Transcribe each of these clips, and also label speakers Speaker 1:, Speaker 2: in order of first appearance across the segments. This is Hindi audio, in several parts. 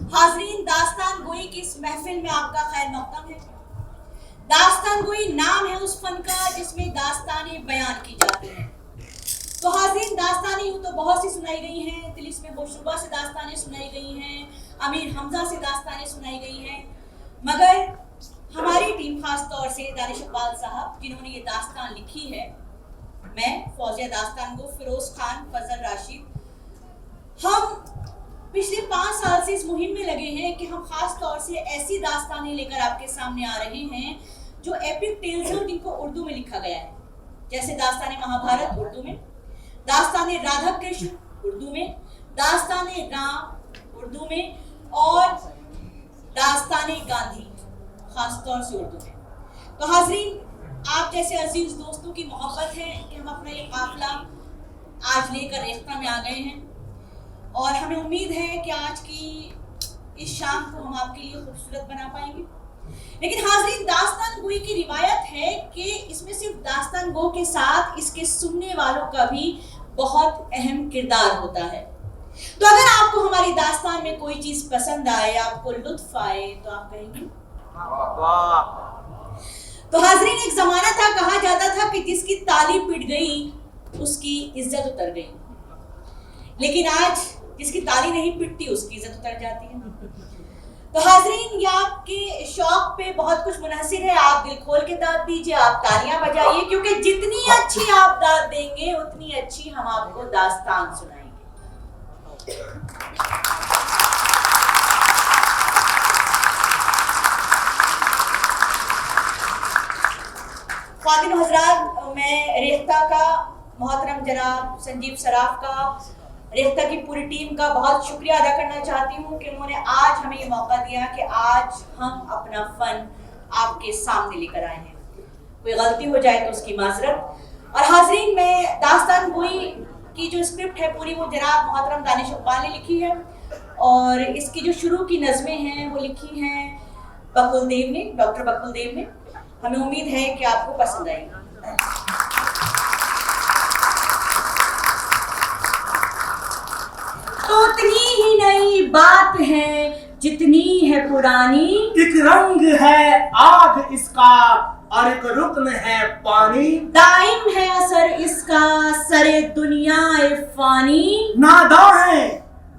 Speaker 1: हाजरीन, दास्तान गोई की इस महफिल में आपका खैर मकदम है। दास्तान गोई नाम है उस फन का जिसमें दास्तानें बयान की जाती हैं। तो हाजरीन, दास्तानें यूँ तो बहुत सी सुनाई गई हैं। तिलिस्मे बोशरुबा से दास्तानें सुनाई गई हैं, अमीर हमजा से दास्तानें सुनाई गई हैं, मगर हमारी टीम खास तौर से दानिश इकबाल साहब जिन्होंने ये दास्तान लिखी है, मैं फौजिया दास्तान गो, फिरोज खान, फजल राशिद, हम पिछले 5 साल से इस मुहिम में लगे हैं कि हम खास तौर से ऐसी दास्तानें लेकर आपके सामने आ रहे हैं जो एपिक टेल्स हैं, जिनको उर्दू में लिखा गया है। जैसे दास्ताने महाभारत उर्दू में, दास्ताने राधा कृष्ण उर्दू में, दास्ताने राम उर्दू में, और दास्ताने गांधी खास तौर से उर्दू में। तो हाजरीन, आप जैसे अजीज दोस्तों की मोहब्बत है कि हम अपना ये काफिला आज लेकर रेख्ता में आ गए हैं, और हमें उम्मीद है कि आज की इस शाम को हम आपके लिए खूबसूरत बना पाएंगे। लेकिन हाजरीन, दास्तान गोई की रिवायत है कि इसमें सिर्फ दास्तान गो के साथ इसके सुनने वालों का भी बहुत अहम किरदार होता है। तो अगर आपको हमारी दास्तान में कोई चीज पसंद आए, आपको लुत्फ आए, तो आप कहेंगे वाह। तो हाजरीन, एक जमाना था, कहा जाता था कि जिसकी ताली पिट गई उसकी इज्जत उतर गई, लेकिन आज जिसकी ताली नहीं पिटती उसकी इज्जत उतर जाती है। तो हाजरीन, ये आपके शौक पे बहुत कुछ मुनहसिर है। आप दिल खोल के दाद दीजिए, आप तालियां बजाइए, क्योंकि जितनी अच्छी आप दाद देंगे उतनी अच्छी हम आपको दास्तान सुनाएंगे। ख्वातीन हजरात, मैं रेख्ता का, मोहतरम जनाब संजीव सराफ का, रेख्ता की पूरी टीम का बहुत शुक्रिया अदा करना चाहती हूँ कि उन्होंने आज हमें ये मौका दिया कि आज हम अपना फन आपके सामने लेकर आए हैं। कोई गलती हो जाए तो उसकी माजरत। और हाजरीन, मैं दास्तान गोई की जो स्क्रिप्ट है पूरी वो जनाब मोहतरम दानिश इकबाल ने लिखी है, और इसकी जो शुरू की नज़में हैं वो लिखी हैं बकुल देव ने, डॉक्टर बकुल देव ने। हमें उम्मीद है कि आपको पसंद आएगी। तो उतनी ही नई बात है जितनी है पुरानी,
Speaker 2: एक रंग है आग इसका और एक रुकन है पानी,
Speaker 1: दाइम है असर इसका सरे दुनिया फानी,
Speaker 2: नादा है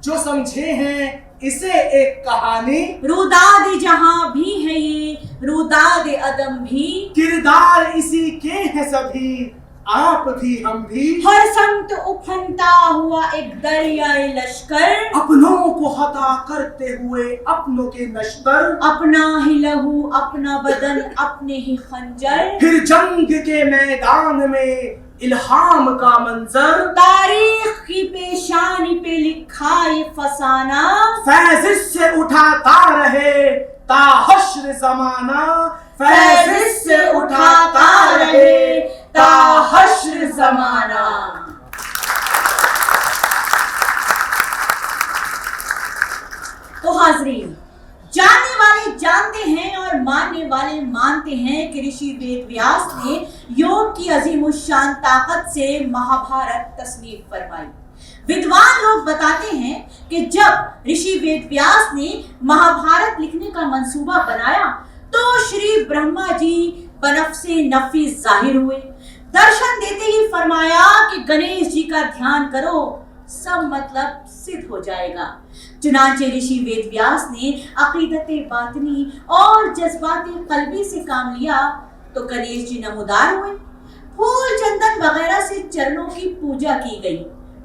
Speaker 2: जो समझे हैं इसे एक कहानी,
Speaker 1: रुदाद जहां भी है ये रुदाद अदम भी,
Speaker 2: किरदार इसी के हैं सभी आप भी हम भी,
Speaker 1: हर संत उफनता हुआ एक दरियाए लश्कर,
Speaker 2: अपनों को हता करते हुए अपनों के नश्तर,
Speaker 1: अपना ही लहू अपना बदन अपने ही खंजर,
Speaker 2: फिर जंग के मैदान में इल्हाम का मंजर,
Speaker 1: तारीख की पेशानी पे लिखा ये फसाना,
Speaker 2: फैज़ से उठाता रहे ता हश्र ज़माना,
Speaker 1: फैज़ से उठाता रहे ता हश्र ज़माना। तो हाजरीन, जानने वाले जानते हैं और मानने वाले मानते हैं कि ऋषि वेद व्यास ने योग की अजीमुश्शान ताकत से महाभारत तस्नीफ फरमाई। विद्वान लोग बताते हैं कि जब ऋषि वेद व्यास ने महाभारत लिखने का मंसूबा बनाया तो श्री ब्रह्मा जी बनफ़्से नफीस जाहिर हुए। दर्शन देते ही फरमाया कि गणेश जी का ध्यान करो, सब मतलब सिद्ध हो जाएगा। चुनांचे ऋषि वेद व्यास ने अकीदते बातनी और जज्बाते कल्बी से काम लिया तो गणेश जी नमोदार हुए। फूल चंदन वगैरह से चरणों की पूजा की गई।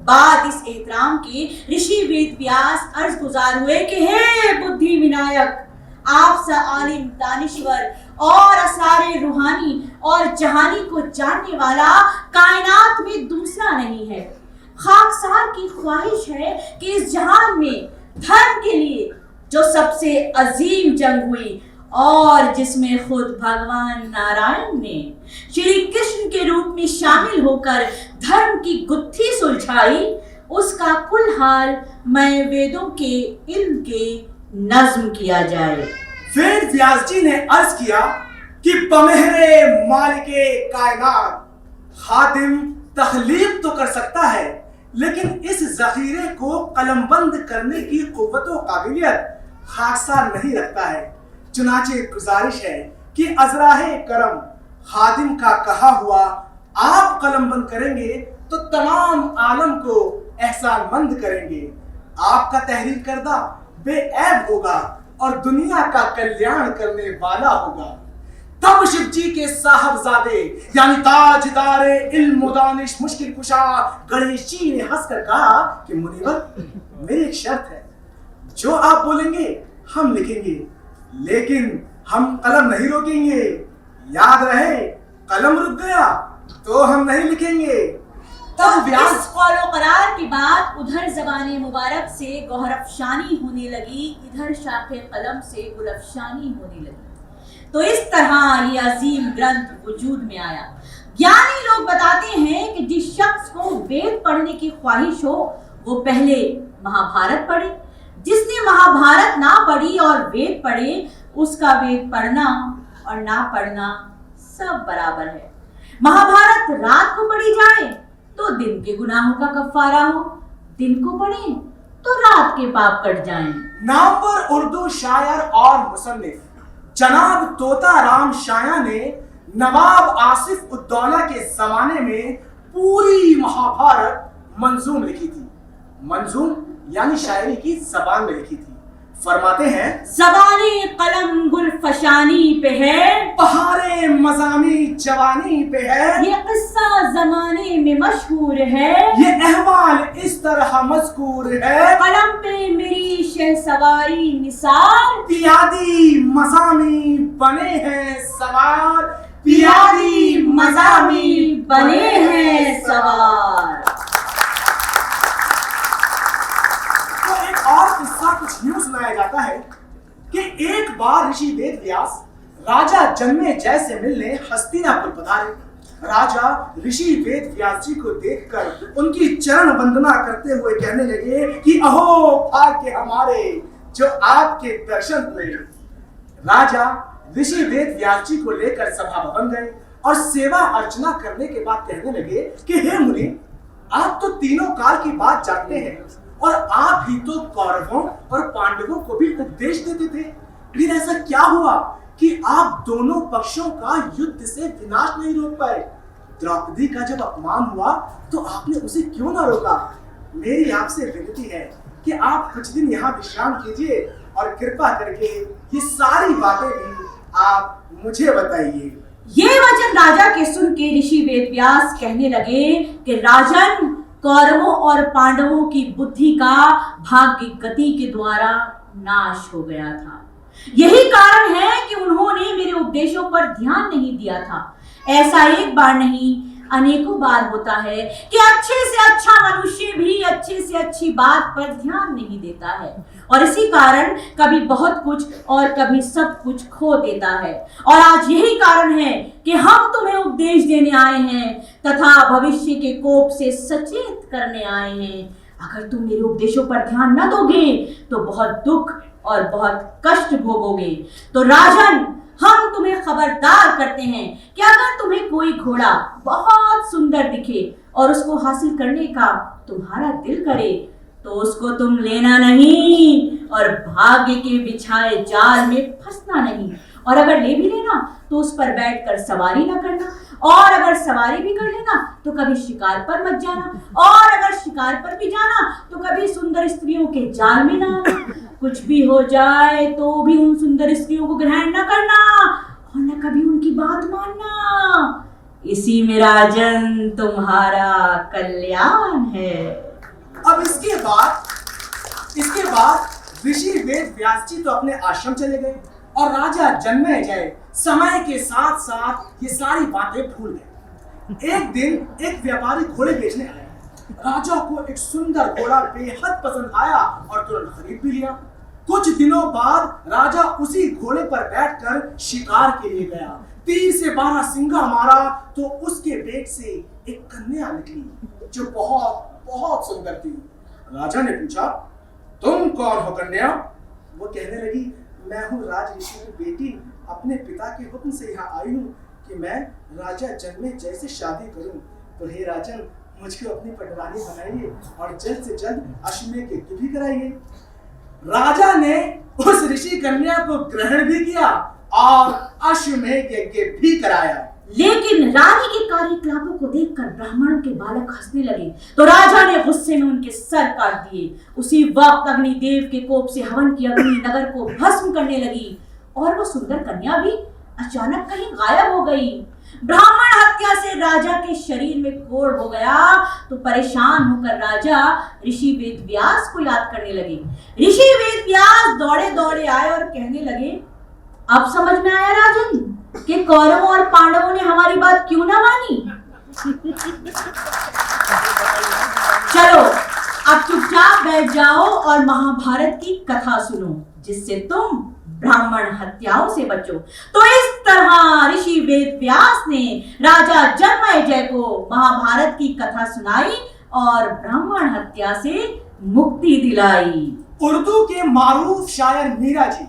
Speaker 1: बाद इस एहतराम के ऋषि वेद व्यास अर्ज गुजार हुए कि हे बुद्धि विनायक, आप सा आलिम दानिश्वर और असारे रूहानी और जहानी को जानने वाला कायनात में दूसरा नहीं है। खाकसार की ख्वाहिश है कि इस जहान में धर्म के लिए जो सबसे अजीम जंग हुई और जिसमें खुद भगवान नारायण ने श्री कृष्ण के रूप में शामिल होकर धर्म की गुत्थी सुलझाई, उसका कुल हाल मैं वेदों के इल्म के नज्म किया जाए।
Speaker 2: वेद व्यास जी ने अर्ज किया कि बमहरे मालिके कायनात, खादिम तखलीक तो कर सकता है लेकिन इस जखीरे को कलमबंद करने की कुव्वत व काबिलियत खाकसार नहीं रखता है। चुनाचे गुजारिश है कि अजराहे करम खादिम का कहा हुआ आप कलमबंद करेंगे तो तमाम आलम को एहसानमंद करेंगे। आपका तहरीर करदा बेऐब होगा और दुनिया का कल्याण करने वाला होगा। तब शिव जी के साहबजादे यानी ताजदारे इल्म दानिश मुश्किल कुशा गणेश जी ने हंसकर कहा कि मुनीवर, मेरी एक शर्त है, जो आप बोलेंगे हम लिखेंगे, लेकिन हम कलम नहीं रोकेंगे। याद रहे, कलम रुक गया तो हम नहीं लिखेंगे। तब व्यास
Speaker 1: इस कौलो करार के बाद उधर ज़बाने मुबारक से गौहरअफशानी होने लगी, इधर शाखे कलम से गुलअफशानी होने लगी। तो इस तरह ये अजीम ग्रंथ वजूद में आया। ज्ञानी लोग बताते हैं कि जिस शख्स को वेद पढ़ने की ख्वाहिश हो वो पहले महाभारत पढ़े। जिसने महाभारत ना पढ़ी और वेद पढ़े, उसका वेद पढ़ना और ना पढ़ना सब बराबर है। महाभारत रात को पढ़ी जाए तो दिन के गुनाहों का कफ्फारा हो, दिन को पढ़े तो रात के पाप कट जाएं।
Speaker 2: नामवर उर्दू शायर और मुसन्निफ जनाब तोता राम शाया ने नवाब आसिफ उद्दौला के जमाने में पूरी महाभारत मंजूम लिखी थी। मंजूम यानी शायरी की जबान में लिखी थी। फरमाते हैं,
Speaker 1: ज़बाने कलम गुलफशानी पे है,
Speaker 2: बहारे मजामी जवानी पे है,
Speaker 1: ये किस्सा जमाने में मशहूर है,
Speaker 2: ये अहवाल इस तरह मज़कूर है,
Speaker 1: कलम पे मेरी शहसवारी निसार,
Speaker 2: पियादी मजामी बने हैं सवार,
Speaker 1: पियादी मजामी बने हैं सवार।
Speaker 2: तो एक और किस्सा कुछ यूं सुनाया जाता है कि एक बार ऋषि वेद व्यास राजा जन्मेजय से मिलने हस्तिनापुर पधारे। राजा ऋषि वेद व्यास जी को देखकर उनकी चरण वंदना करते हुए कहने लगे कि अहो भाग्य हमारे जो आपके दर्शन हुए। राजा ऋषि वेद व्यास जी को लेकर सभा भवन गए और सेवा अर्चना करने के बाद कहने लगे कि हे मुनि, आप तो तीनों काल की बात जानते हैं और आप ही तो कौरवों और पांडवों को भी उपदेश देते थे। फिर ऐसा क्या हुआ कि आप दोनों पक्षों का युद्ध से विनाश नहीं रोक पाए? द्रौपदी का जब अपमान हुआ तो आपने उसे क्यों ना रोका? मेरी आपसे विनती है कि आप कुछ दिन यहाँ विश्राम कीजिए और कृपा करके ये सारी बातें भी आप मुझे बताइए।
Speaker 1: ये वचन राजा के सुन के ऋषि वेदव्यास कहने लगे कि राजन, कौरवों और पांडवों की बुद्धि का भाग्य गति के द्वारा नाश हो गया था। यही कारण है कि उन्होंने मेरे उपदेशों पर ध्यान नहीं दिया था। ऐसा एक बार नहीं, अनेकों बार होता है कि अच्छे से अच्छा मनुष्य भी अच्छे से अच्छी बात पर ध्यान नहीं देता है और इसी कारण कभी बहुत कुछ और कभी सब कुछ खो देता है। और आज यही कारण है कि हम तुम्हें उपदेश देने आए हैं तथा भविष्य के कोप से सचेत करने आए हैं। अगर तुम मेरे उपदेशों पर ध्यान न दोगे तो बहुत दुख और बहुत कष्ट भोगोगे। तो राजन, हम तुम्हें खबरदार करते हैं कि अगर तुम्हें कोई घोड़ा बहुत सुंदर दिखे और उसको हासिल करने का तुम्हारा दिल करे तो उसको तुम लेना नहीं और भाग्य के बिछाए जाल में फंसना नहीं। और अगर ले भी लेना तो उस पर बैठकर सवारी न करना, और अगर सवारी भी कर लेना तो कभी शिकार पर मत जाना, और अगर शिकार पर भी जाना तो कभी सुंदर स्त्रियों के जाल में ना आना। कुछ भी हो जाए तो भी उन सुंदर स्त्रियों को ग्रहण न करना और न कभी उनकी बात मानना। इसी में राजन तुम्हारा कल्याण है।
Speaker 2: अब इसके बाद ऋषि वेद व्यास जी तो अपने आश्रम चले गए और राजा जन्मेजय समय के साथ साथ ये सारी बातें भूल गए। एक दिन एक व्यापारी घोड़े बेचने आया। राजा को एक सुंदर घोड़ा बेहद पसंद आया और तुरंत खरीद भी लिया। कुछ दिनों बाद राजा उसी घोड़े पर बैठकर शिकार के लिए गया। 3 से 12 सिंगा मारा तो उसके पेट से एक कन्या निकली जो बहुत बहुत सुंदर थी। राजा ने पूछा, तुम कौन हो कन्या? वो कहने लगी, मैं हूँ राज ऋषि की बेटी, अपने पिता के हुक्म से यहाँ आई हूँ कि मैं राजा जन्मेजय से शादी करूँ। तो हे राजन, मुझको अपनी पटरानी बनाइए और जल्द से जल्द अश्वमेध यज्ञ भी कराइए। राजा ने उस उस ऋषि कन्या को ग्रहण भी किया और अश्वमेध यज्ञ भी कराया।
Speaker 1: लेकिन रानी के कार्यकलापों को देखकर ब्राह्मणों के बालक हंसने लगे तो राजा ने गुस्से में उनके सर काट दिए। उसी वक्त अग्निदेव के कोप से हवन की अग्नि नगर को भस्म करने लगी और वो सुंदर कन्या भी अचानक कहीं गायब हो गई। ब्राह्मण हत्या से राजा के शरीर में कोढ़ हो गया तो परेशान होकर राजा ऋषि वेदव्यास को याद करने लगे। ऋषि वेदव्यास दौड़े दौड़े आए और कहने लगे, अब समझ में आया राजन कि कौरवों और पांडवों ने हमारी बात क्यों ना मानी। चलो अब चुपचाप बैठ जाओ और महाभारत की कथा सुनो जिससे तुम ब्राह्मण हत्याओं से बचो। तो इस तरह ऋषि वेदव्यास ने राजा जन्मेजय को महाभारत की कथा सुनाई और ब्राह्मण हत्या से मुक्ति दिलाई।
Speaker 2: उर्दू के मारूफ शायर मीरा जी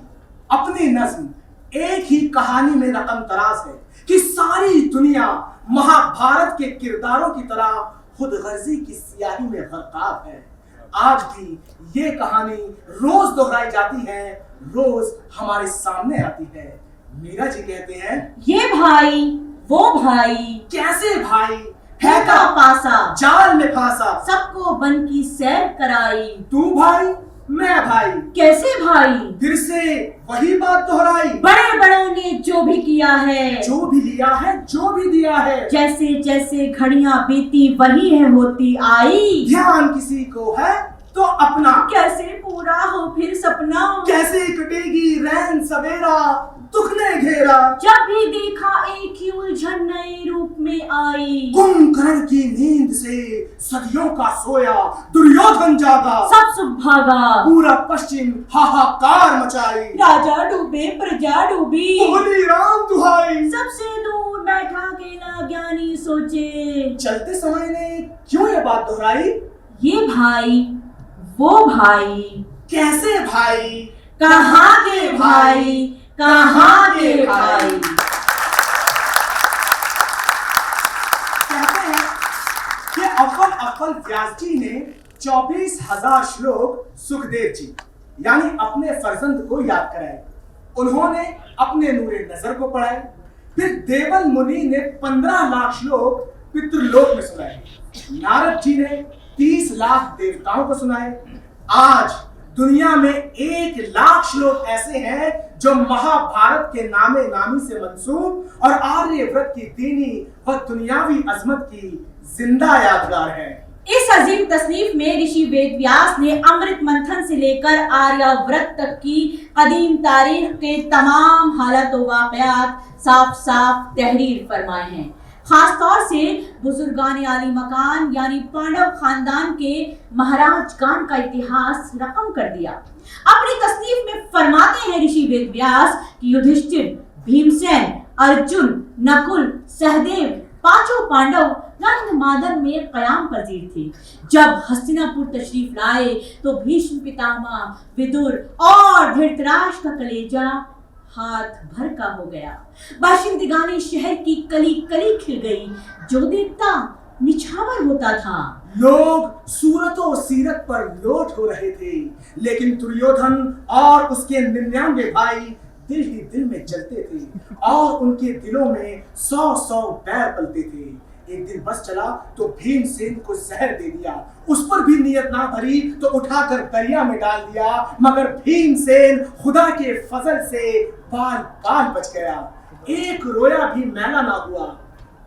Speaker 2: अपनी नज्म एक ही कहानी में रकम तराज है कि सारी दुनिया महाभारत के किरदारों की तरह खुदगर्जी की स्याही में गरकाब है। आज भी ये कहानी रोज दोहराई जाती है, रोज हमारे सामने आती है। मीरा जी कहते हैं, ये
Speaker 1: भाई वो भाई
Speaker 2: कैसे भाई
Speaker 1: है का पासा
Speaker 2: जाल में फांसा,
Speaker 1: सबको वन की सैर कराई।
Speaker 2: तू भाई मैं भाई
Speaker 1: कैसे भाई,
Speaker 2: फिर से वही बात दोहराई।
Speaker 1: बड़े बड़ों ने जो भी किया है,
Speaker 2: जो भी लिया है, जो भी दिया है,
Speaker 1: जैसे जैसे घड़ियां बीती वही है होती आई।
Speaker 2: ध्यान किसी को है तो अपना,
Speaker 1: कैसे पूरा हो फिर सपना,
Speaker 2: कैसे कटेगी रैन सवेरा दुख ने घेरा।
Speaker 1: जब भी देखा एक ही उलझन नए रूप में आई।
Speaker 2: कुंभकर्ण की नींद से सदियों का सोया दुर्योधन जागा,
Speaker 1: सब सुख भागा,
Speaker 2: पूरा पश्चिम हाहाकार मचाई।
Speaker 1: राजा डूबे प्रजा डूबी,
Speaker 2: बोली राम दुहाई।
Speaker 1: सबसे दूर बैठा अकेला ज्ञानी सोचे,
Speaker 2: चलते समय ने क्यों ये बात दोहराई।
Speaker 1: ये भाई वो भाई,
Speaker 2: कैसे भाई,
Speaker 1: कहाँ के भाई, कहाँ के भाई।
Speaker 2: कहते हैं कि अव्वल व्यास जी ने 24,000 श्लोक सुखदेव जी यानी अपने फर्जंद को याद कराए। उन्होंने अपने नूरे नजर को पढ़ाए। फिर देवल मुनि ने 15 लाख श्लोक पितृलोक में सुनाए। नारद जी ने 30 लाख देवताओं को सुनाए। आज दुनिया में 1 लाख श्लोक ऐसे हैं जो महाभारत के नामे नामी से मंसूब और आर्यव्रत की दीनी व दुनियावी अजमत की जिंदा यादगार है।
Speaker 1: इस अजीम तसनीफ में ऋषि वेदव्यास ने अमृत मंथन से लेकर आर्यव्रत तक की कदीम तारीख के तमाम हालात व वाक़यात साफ साफ तहरीर फरमाए हैं। खासतौर से बुजुर्गान आली मकान यानी पांडव खानदान के महाराजगान का इतिहास रकम कर दिया। अपनी तसनीफ में फरमाते हैं ऋषि वेदव्यास कि युधिष्ठिर, भीमसेन, अर्जुन, नकुल, सहदेव पांचों पांडव गंधमादन में कयाम पजीर थे। जब हस्तिनापुर तशरीफ लाए तो भीष्म पितामह, विदुर और धृतराष्ट्र का कलेजा हाथ भर का हो गया। बाशिंदगाने शहर की कली कली खिल गई। जो देखता निछावर होता था।
Speaker 2: लोग सूरतों सीरत पर लोट हो रहे थे, लेकिन दुर्योधन और उसके 99 भाई दिल ही दिल में जलते थे और उनके दिलों में 100 बैर पलते थे। एक दिन बस चला तो भीमसेन को जहर दे दिया। उस पर भी नियत ना भरी तो उठाकर दरिया में डाल दिया, मगर भीमसेन खुदा के फजल से बाल बाल बच गया। एक रोया भी मैला ना हुआ।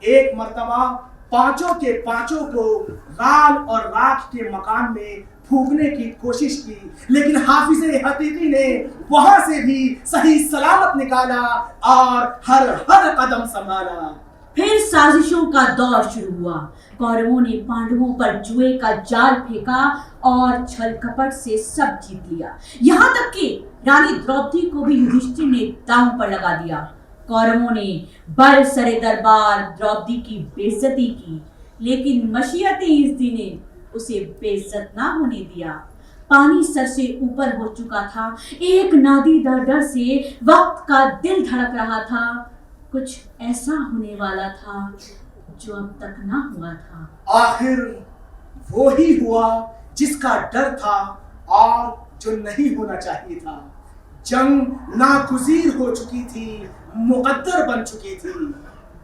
Speaker 2: एक मर्तबा पांचों के पांचों को राल और राख के मकान में फूकने की कोशिश की, लेकिन हाफिज़े हकीकी ने वहां से भी सही सलामत निकाला और हर हर कदम संभाला।
Speaker 1: फिर साजिशों का दौर शुरू हुआ। कौरवों ने पांडवों पर जुए का जाल फेंका और छल कपट से सब जीत लिया। यहाँ तक कि रानी द्रौपदी को भी युधिष्ठिर ने दांव पर लगा दिया। कौरवों ने बर सरे दरबार द्रौपदी की बेइज्जती की, लेकिन मशीयते इज़्ज़ी ने उसे बेइज्जत ना होने दिया। पानी सर से ऊपर हो चुका था। एक नादीदा डर से वक्त का दिल धड़क रहा था। कुछ ऐसा होने वाला था जो अब तक ना हुआ था।
Speaker 2: आखिर वो ही हुआ जिसका डर था और जो नहीं होना चाहिए था। जंग नागुज़ीर हो चुकी थी, मुकद्दर बन चुकी थी।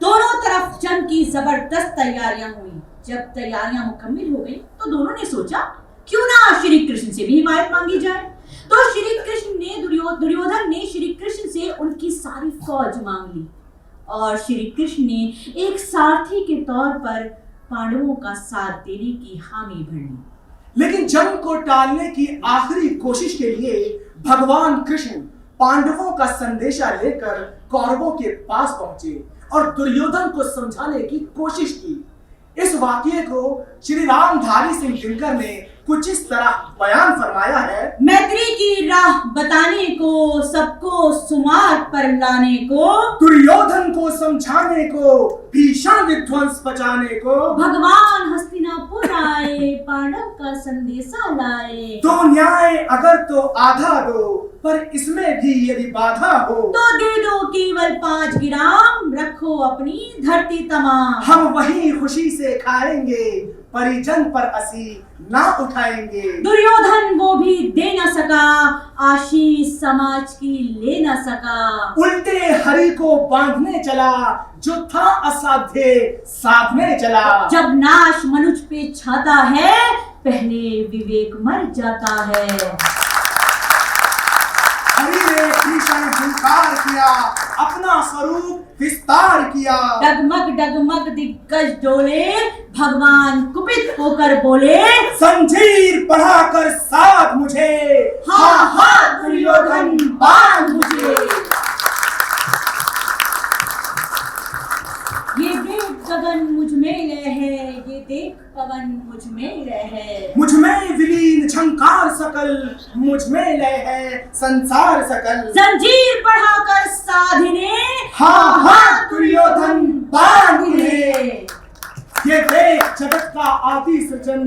Speaker 1: दोनों तरफ जंग की जबरदस्त तैयारियां हुई। जब तैयारियां मुकम्मल हो गई तो दोनों ने सोचा क्यों ना श्री कृष्ण से भी हिमायत मांगी जाए। तो श्री कृष्ण ने दुर्योधन ने श्री कृष्ण से उनकी सारी फौज मांग ली और श्री कृष्ण ने एक सारथी के तौर पर पांडवों का साथ देने की हामी भर ली।
Speaker 2: लेकिन जंग को टालने की आखिरी कोशिश के लिए भगवान कृष्ण पांडवों का संदेशा लेकर कौरवों के पास पहुंचे और दुर्योधन को समझाने की कोशिश की। इस वाकये को श्री रामधारी सिंह दिनकर ने कुछ इस तरह बयान फरमाया है।
Speaker 1: मैत्री की राह बताने को, सबको सुमार्ग पर लाने को,
Speaker 2: दुर्योधन को समझाने को, भीषण विध्वंस बचाने को,
Speaker 1: भगवान हस्तिनापुर आए, पांडव का संदेशा लाए।
Speaker 2: तो न्याय अगर तो आधा दो, पर इसमें भी यदि बाधा हो,
Speaker 1: तो दे दो केवल 5 गिराम, रखो अपनी धरती तमाम।
Speaker 2: हम वही खुशी से खाएंगे, परिजन पर असी ना उठाएंगे।
Speaker 1: दुर्योधन वो भी दे न सका, आशीष समाज की ले न सका।
Speaker 2: उल्टे हरि को बांधने चला, जो था असाध्य साधने चला।
Speaker 1: जब नाश मनुष्य पे छाता है, पहले विवेक मर जाता है।
Speaker 2: हरि ने भीषण हुंकार किया, अपना स्वरूप विस्तार किया।
Speaker 1: डगमग डगमग दिग्गज डोले, भगवान कुपित होकर बोले,
Speaker 2: जंजीर बढ़ाकर साध मुझे,
Speaker 1: हा हा दुर्योधन बांध मुझे। ये देख गगन मुझ में लय है, ये देख पवन मुझ में लय है।
Speaker 2: मुझ में विलीन झंकार सकल, मुझ में लय है संसार सकल।
Speaker 1: जंजीर बढ़ाकर साधिने,
Speaker 2: हा हा दुर्योधन बांध मुझे। ये देख जगत का आदि सृजन,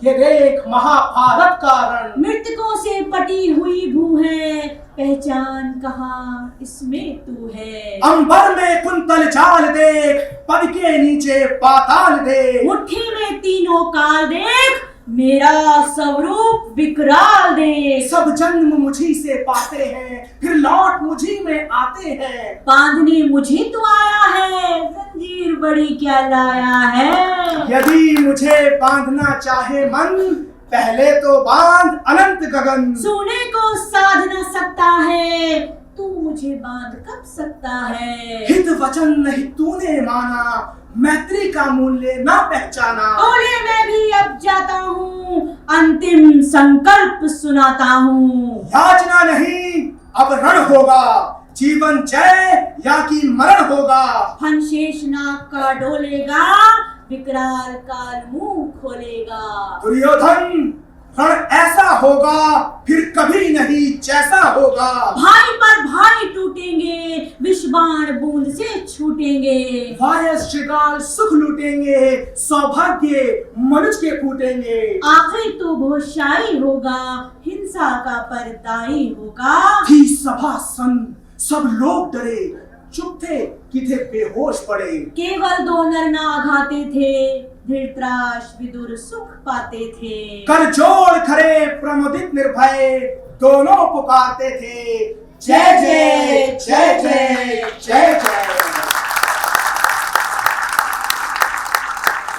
Speaker 2: ये देख महाभारत का रण।
Speaker 1: मृतकों से पटी हुई भू है, पहचान कहाँ इसमें तू है।
Speaker 2: अंबर में कुंतल चाल देख, पद के नीचे पाताल देख।
Speaker 1: मुट्ठी में तीनों काल देख, मेरा स्वरूप विकराल देख।
Speaker 2: सब जन्म मुझी से पाते हैं, फिर लौट मुझी में आते हैं।
Speaker 1: बांधने मुझे तो आया है, जंजीर बड़ी क्या लाया है।
Speaker 2: यदि मुझे बांधना चाहे मन, पहले तो बांध अनंत गगन।
Speaker 1: सोने को साध न सकता है, तू मुझे बांध कब सकता है।
Speaker 2: हित वचन नहीं तूने माना, मैत्री का मूल्य ना पहचाना।
Speaker 1: बोले मैं भी अब जाता हूँ, अंतिम संकल्प सुनाता हूँ।
Speaker 2: याचना नहीं अब रण होगा, जीवन जय या कि मरण होगा।
Speaker 1: फन शेषनाग का डोलेगा, विकराल काल मुंह खोलेगा।
Speaker 2: दुर्योधन रण ऐसा होगा, फिर कभी नहीं जैसा होगा।
Speaker 1: भाई पर भाई टूटेंगे, विषबाण बूंद से छूटेंगे।
Speaker 2: वायस श्रृगाल सुख लूटेंगे, सौभाग्य मनुष्य के फूटेंगे।
Speaker 1: आखिर तो भोशाई होगा, हिंसा का परदाई होगा।
Speaker 2: थी सभा सन, सब लोग डरे, चुप थे कि थे बेहोश पड़े।
Speaker 1: केवल 2 नर नाघाते थे, धृतराष्ट्र विदुर सुख पाते थे।
Speaker 2: कर जोड़ खड़े प्रमुदित निर्भय, दोनों पुकारते थे, जय जय जय जय जय जय।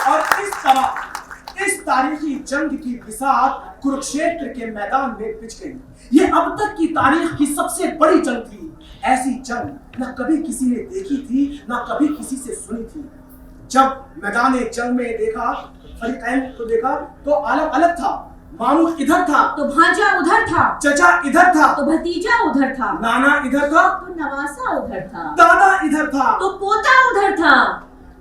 Speaker 2: और इस तारीखी जंग की बिसात कुरुक्षेत्र के मैदान में पिच गई। ये अब तक की तारीख की सबसे बड़ी जंग थी। ऐसी जंग न कभी किसी ने देखी थी, न कभी किसी से सुनी थी। जब मैदान जंग में देखा, फरीकैन को देखा तो अलग अलग था। मामू इधर था
Speaker 1: तो भांजा उधर था,
Speaker 2: चचा इधर था
Speaker 1: तो भतीजा उधर था,
Speaker 2: नाना इधर था
Speaker 1: तो नवासा उधर था,
Speaker 2: दादा इधर था
Speaker 1: तो पोता उधर था।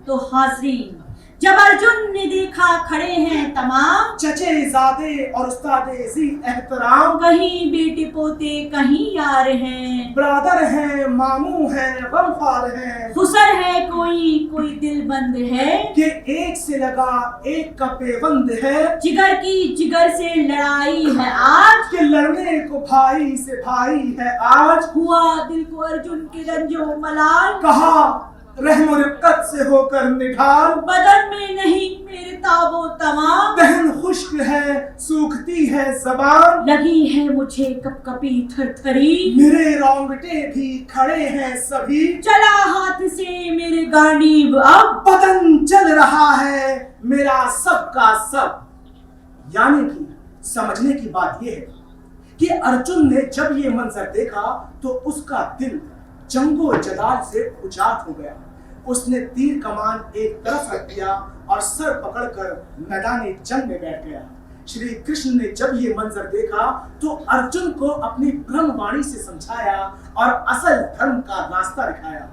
Speaker 1: तो हाजरीन, जब अर्जुन ने देखा खड़े हैं तमाम,
Speaker 2: चचे ज़ादे और उस्तादे जी एहतराम,
Speaker 1: कहीं बेटे पोते कहीं यार हैं,
Speaker 2: ब्रादर हैं मामू हैं गमख्वार हैं,
Speaker 1: खुसर है कोई कोई दिल बंद है,
Speaker 2: कि एक से लगा एक का पेबंद है,
Speaker 1: जिगर की जिगर से लड़ाई है आज,
Speaker 2: कि लड़ने को भाई से भाई है आज।
Speaker 1: हुआ दिल को अर्जुन के रंजो मलाल,
Speaker 2: कहा रहम रिक्कत से होकर निढाल,
Speaker 1: बदन में नहीं मेरे ताबो तमाम,
Speaker 2: दहन खुश्क है सूखती है जबान,
Speaker 1: लगी है मुझे कपकपी थरथरी,
Speaker 2: मेरे रोंगटे भी खड़े हैं सभी,
Speaker 1: चला हाथ से मेरे गांडीव अब,
Speaker 2: बदन चल रहा है मेरा सबका सब। यानी कि समझने की बात यह है कि अर्जुन ने जब ये मंजर देखा तो उसका दिल जंगो जदाल से उजाट हो गया। उसने तीर कमान एक तरफ रख दिया और सर पकड़कर मैदानी जंग में बैठ गया। श्री कृष्ण ने जब ये मंजर देखा तो अर्जुन को अपनी ब्रह्मवाणी से समझाया और असल धर्म का रास्ता दिखाया।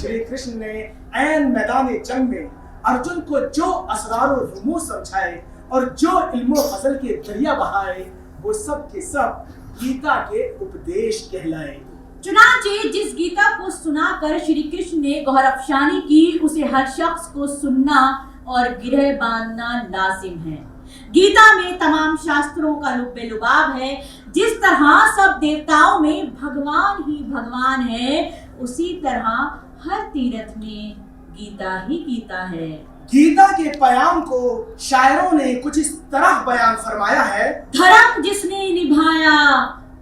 Speaker 2: श्री कृष्ण ने ऐन मैदानी जंग में अर्जुन को जो असरार और रुमूज समझाए और जो इल्मो फजल के दरिया बहाए, वो सब के सब गीता के उपदेश कहलाए।
Speaker 1: चुनांचे जिस गीता को सुनाकर श्री कृष्ण ने गौहर अफशानी की, उसे हर शख्स को सुनना और गिरह बांधना लाजिम है। गीता में तमाम शास्त्रों का लुब्बे लुबाब है। जिस तरह सब देवताओं में भगवान ही भगवान है, उसी तरह हर तीर्थ में गीता ही गीता है।
Speaker 2: गीता के पयाम को शायरों ने कुछ इस तरह बयान फरमाया है,
Speaker 1: धर्म जिसने निभाया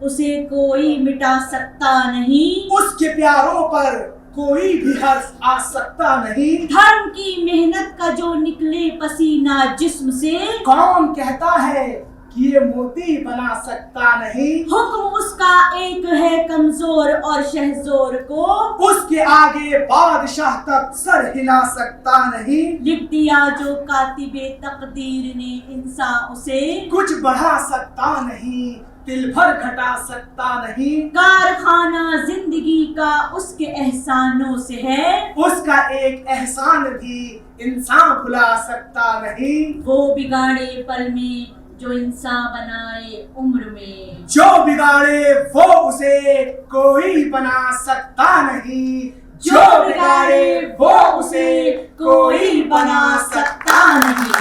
Speaker 1: उसे कोई मिटा सकता नहीं,
Speaker 2: उसके प्यारों पर कोई भी हर्ष आ सकता नहीं।
Speaker 1: धर्म की मेहनत का जो निकले पसीना जिस्म से,
Speaker 2: कौन कहता है कि ये मोती बना सकता नहीं।
Speaker 1: हुक्म उसका एक है कमजोर और शहजोर को,
Speaker 2: उसके आगे बादशाह तक सर हिला सकता नहीं।
Speaker 1: लिख दिया जो कातिबे तकदीर ने इंसान उसे,
Speaker 2: कुछ बढ़ा सकता नहीं, तिल भर घटा सकता नहीं।
Speaker 1: कारखाना जिंदगी का उसके एहसानों से है,
Speaker 2: उसका एक एहसान भी इंसान भुला सकता नहीं।
Speaker 1: वो बिगाड़े पल में जो इंसान बनाए उम्र में,
Speaker 2: जो बिगाड़े वो उसे कोई बना सकता नहीं। जो बिगाड़े वो उसे कोई बना सकता नहीं।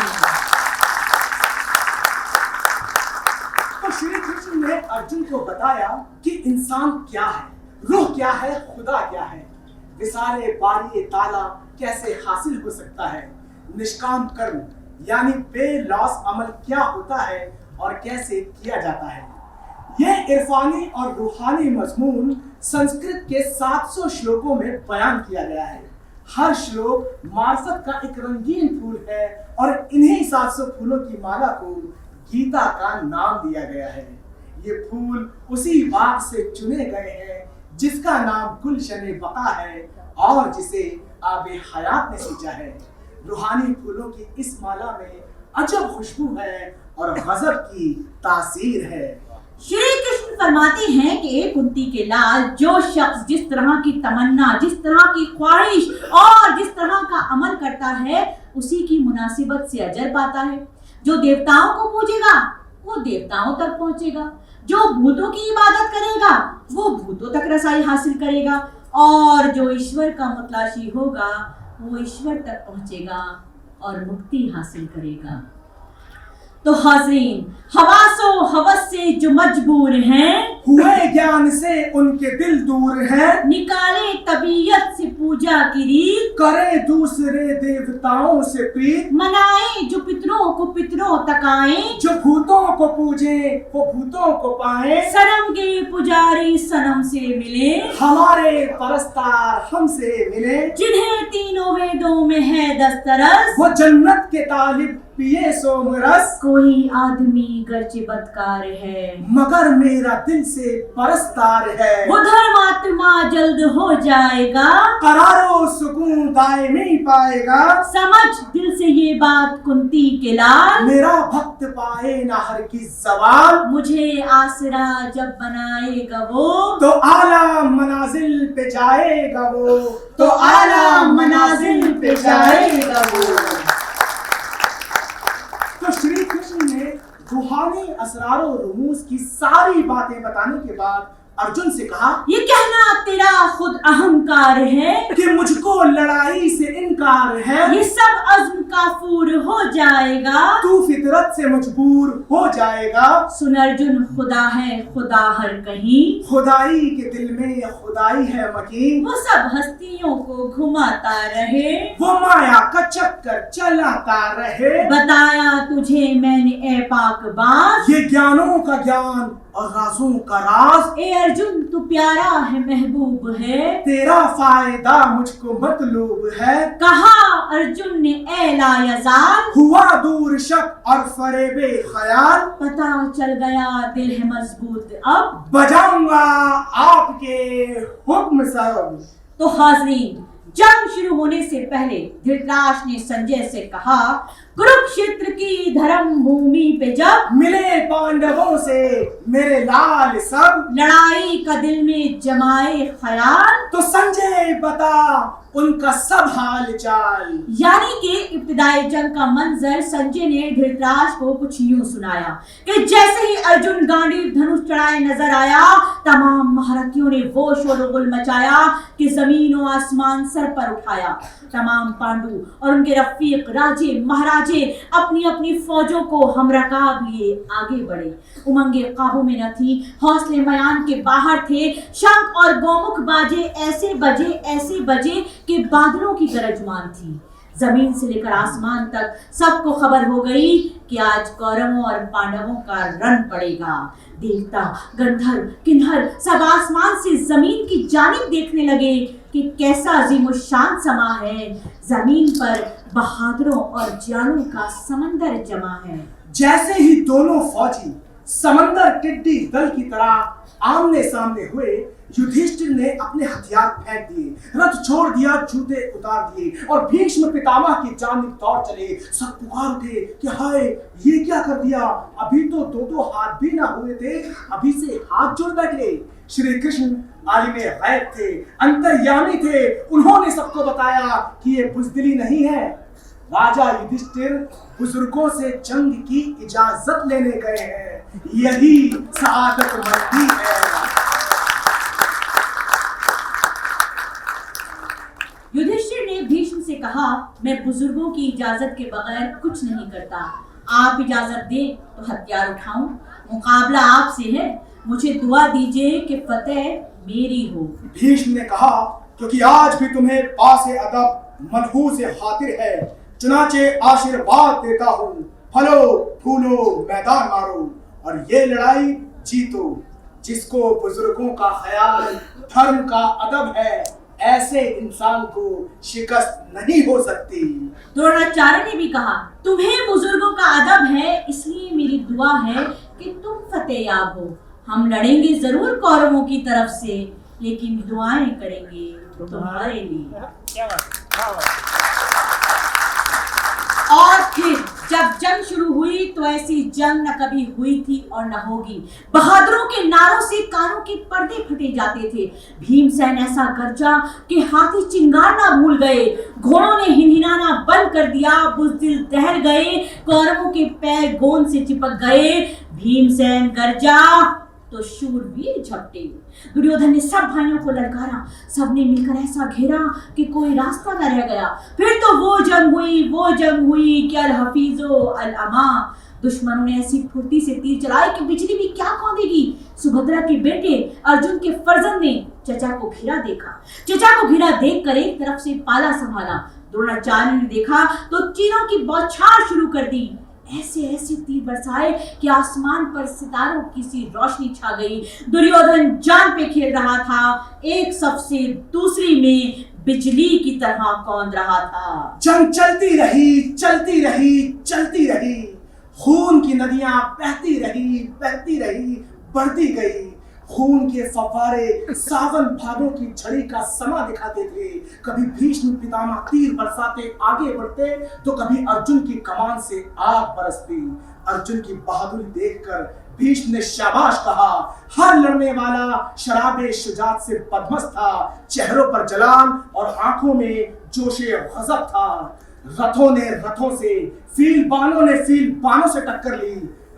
Speaker 2: तो श्री कृष्ण ने अर्जुन को बताया कि इंसान क्या है, रूह क्या है, खुदा क्या है, विसारे बारी ताला कैसे हासिल हो सकता है, निष्काम कर्म यानी बेलौस अमल क्या होता है और कैसे किया जाता है। यह इरफानी और रूहानी मजमून संस्कृत के 700 श्लोकों में बयान किया गया है। हर श्लोक मार्फत का एक रंगीन फूल है और इन्हीं 700 फूलों की माला को गीता का नाम दिया गया है। ये फूल उसी बाग से चुने गए हैं जिसका नाम गुलशन बका है और जिसे आबे हयात ने सींचा है। रूहानी फूलों की इस माला में अजब खुशबू है और गजब की तासीर है।
Speaker 1: श्री कृष्ण फरमाते हैं कि कुंती के लाल, जो शख्स जिस तरह की तमन्ना, जिस तरह की ख्वाहिश और जिस तरह का अमल करता है, उसी की मुनासिबत से अजर पाता है। जो देवताओं को पूजेगा वो देवताओं तक पहुंचेगा, जो भूतों की इबादत करेगा वो भूतों तक रसाई हासिल करेगा, और जो ईश्वर का मुतलाशी होगा वो ईश्वर तक पहुंचेगा और मुक्ति हासिल करेगा। तो हाज़रीन, हवासो हवस से जो मजबूर हैं,
Speaker 2: हुए ज्ञान से उनके दिल दूर हैं,
Speaker 1: निकाले तबीयत से पूजा की रीत,
Speaker 2: करे दूसरे देवताओं से प्रीत,
Speaker 1: मनाए जो पितरों को पितरों तक आए,
Speaker 2: जो भूतों को पूजे वो भूतों को पाए,
Speaker 1: सनम के पुजारी सनम से मिले,
Speaker 2: हमारे परस्तार हमसे मिले,
Speaker 1: जिन्हें तीनों वेदों में है दस्तरस,
Speaker 2: वो जन्नत के तालिब पिए सोमरस।
Speaker 1: कोई आदमी गर्चे बदकार है
Speaker 2: मगर मेरा दिल से परस्तार है,
Speaker 1: वो धर्मात्मा जल्द हो जाएगा,
Speaker 2: करारो सुकून दायमी पाएगा।
Speaker 1: समझ दिल से ये बात कुंती के लाल,
Speaker 2: मेरा भक्त पाए ना हर की सवाल,
Speaker 1: मुझे आसरा जब बनाएगा वो,
Speaker 2: तो आला मनाजिल पे जाएगा वो,
Speaker 1: तो आला मनाजिल पे जाएगा वो।
Speaker 2: तो श्री कृष्ण ने रूहानी असरार और रुमूज की सारी बातें बताने के बाद अर्जुन से कहा,
Speaker 1: ये कहना तेरा खुद अहंकार है
Speaker 2: कि मुझको लड़ाई से इनकार है।
Speaker 1: ये सब अज़्म काफूर हो जाएगा,
Speaker 2: तू फितरत से मजबूर हो जाएगा।
Speaker 1: सुन अर्जुन, खुदा है खुदा हर कहीं,
Speaker 2: खुदाई के दिल में खुदाई है मकीन।
Speaker 1: वो सब हस्तियों को घुमाता रहे,
Speaker 2: वो माया का चक्कर चलाता रहे।
Speaker 1: बताया तुझे मैंने ए पाकबाज,
Speaker 2: ये ज्ञानों का ज्ञान और राजों का राज।
Speaker 1: ए अर्जुन तू प्यारा है महबूब है,
Speaker 2: तेरा फायदा मुझको मतलूब है।
Speaker 1: कहा अर्जुन ने ए लायजाल,
Speaker 2: हुआ दूर शक और फरेबे ख्याल।
Speaker 1: पता चल गया दिल है मजबूत अब,
Speaker 2: बजाऊंगा आपके हुक्म सब।
Speaker 1: तो हाज़रीन, जंग शुरू होने से पहले धृतराष्ट्र ने संजय से कहा, कुरुक्षेत्र की धर्म भूमि पे जब
Speaker 2: मिले पांडवों से मेरे लाल सब,
Speaker 1: लड़ाई का दिल में जमाए ख्याल,
Speaker 2: तो संजय बता उनका सब हाल चाल।
Speaker 1: यानी कि इब्तिदाई जंग का मंजर संजय ने धृतराष्ट्र को कुछ यूं सुनाया कि जैसे ही अर्जुन गांडीव धनुष चढ़ाए नजर आया, तमाम महारथियों ने वो शोरगुल मचाया कि जमीन और आसमान सर पर उठाया। तमाम पांडु और उनके रफीक राजे महाराजे अपनी अपनी फौजों को हमरकाब लिए आगे बढ़े। उमंगे काबू में न थी, हौसले मयान के बाहर थे। शंख और गौमुख बाजे ऐसे बजे कि बादलों की गरजमान थी। जमीन से लेकर आसमान तक सबको खबर हो गई कि आज कौरवों और पांडवों का रण पड़ेगा। देवता, गंधर्व, किन्नर सब आसमान से जमीन की जानिब देखने लगे कि कैसा अजीमुशान समा है। जमीन पर बहादुरों और जालों का समंदर जमा है।
Speaker 2: जैसे ही दोनों फौजी समंदर टिड्डी दल की तरह आमने सामने हुए, युधिष्ठिर ने अपने हथियार फेंक दिए, रथ छोड़ दिया, जूते उतार दिए और भीष्म पितामह की जानिब दौड़ चले। सब पुकार उठे कि हाय, ये क्या कर दिया? अभी तो दो हाथ भी ना हुए थे, अभी से हाथ जोड़ बैठे। श्री कृष्ण आलिमे गैब थे, अंतर्यामी थे। उन्होंने सबको बताया कि ये बुज़दिली नहीं है। राजा युधिष्ठिर बुजुर्गों से जंग की इजाजत लेने गए हैं। यही सआदतमंदी है।
Speaker 1: युधिष्ठिर ने भीष्म से कहा, मैं बुजुर्गों की इजाजत के बगैर कुछ नहीं करता। आप इजाजत दे तो हथियार उठाऊं। मुकाबला आपसे है, मुझे दुआ दीजिए कि फतेह मेरी हो।
Speaker 2: भीष्म ने कहा, क्योंकि आज भी तुम्हें पासे अदब मनहूस खातिर है, चुनाचे आशीर्वाद देता हूँ। फलो फूलो मैदान मारो और ये लड़ाई जीतो। जिसको बुजुर्गों का ख्याल धर्म का अदब है, ऐसे इंसान को शिकस्त नहीं हो सकती।
Speaker 1: द्रोणाचार्य ने भी कहा, तुम्हें बुजुर्गों का अदब है, इसलिए मेरी दुआ है कि तुम फतेहयाब हो। हम लड़ेंगे जरूर कौरवों की तरफ से, लेकिन दुआएं करेंगे तुम्हारे लिए। और फिर जब जंग शुरू हुई तो ऐसी जंग न कभी हुई थी और न होगी। बहादुरों के नारों से कानों के पर्दे फटे जाते थे। भीमसेन ऐसा गरजा कि हाथी चिंगारना भूल गए। घोड़ों ने हिनहिनाना बंद कर दिया। बुज़दिल दहर गए। कौरवों के पैर गोंद से चिपक गए। भीमसेन गरजा तो शूरवीर झपटे। दुर्योधन ने सब भाइयों को ललकारा। सबने मिलकर ऐसा घेरा कि कोई रास्ता न रह गया। फिर तो वो जंग हुई कि अल हफीजो अल अमा। दुश्मनों ने ऐसी फुर्ती से तीर चलाए कि बिजली भी क्या कौंदेगी। सुभद्रा के बेटे अर्जुन के फर्जंद ने चचा को घिरा देखा। चचा को घिरा देखकर एक तरफ से पाला संभाला। द्रोणाचार्य ने देखा तो तीरों की बौछार शुरू कर दी। ऐसे तीर बरसाए कि आसमान पर सितारों की सी रोशनी छा गई। दुर्योधन जान पे खेल रहा था। एक सफ से दूसरी में बिजली की तरह कौंद रहा था।
Speaker 2: जंग चलती रही। खून की नदियां बहती रही, बढ़ती गई। खून के फव्वारे सावन भादों की झड़ी का समा दिखाते थे। कभी भीष्म पितामह तीर बरसाते आगे बढ़ते तो कभी अर्जुन की कमान से आग बरसती। अर्जुन की बहादुरी देखकर भीष्म ने शाबाश कहा। हर लड़ने वाला शराबे शुजात से बदमस्त था। चेहरों पर जलाल और आंखों में जोशे गजब था। रथों ने रथों से, फील बानों ने फील बानों से टक्कर ली।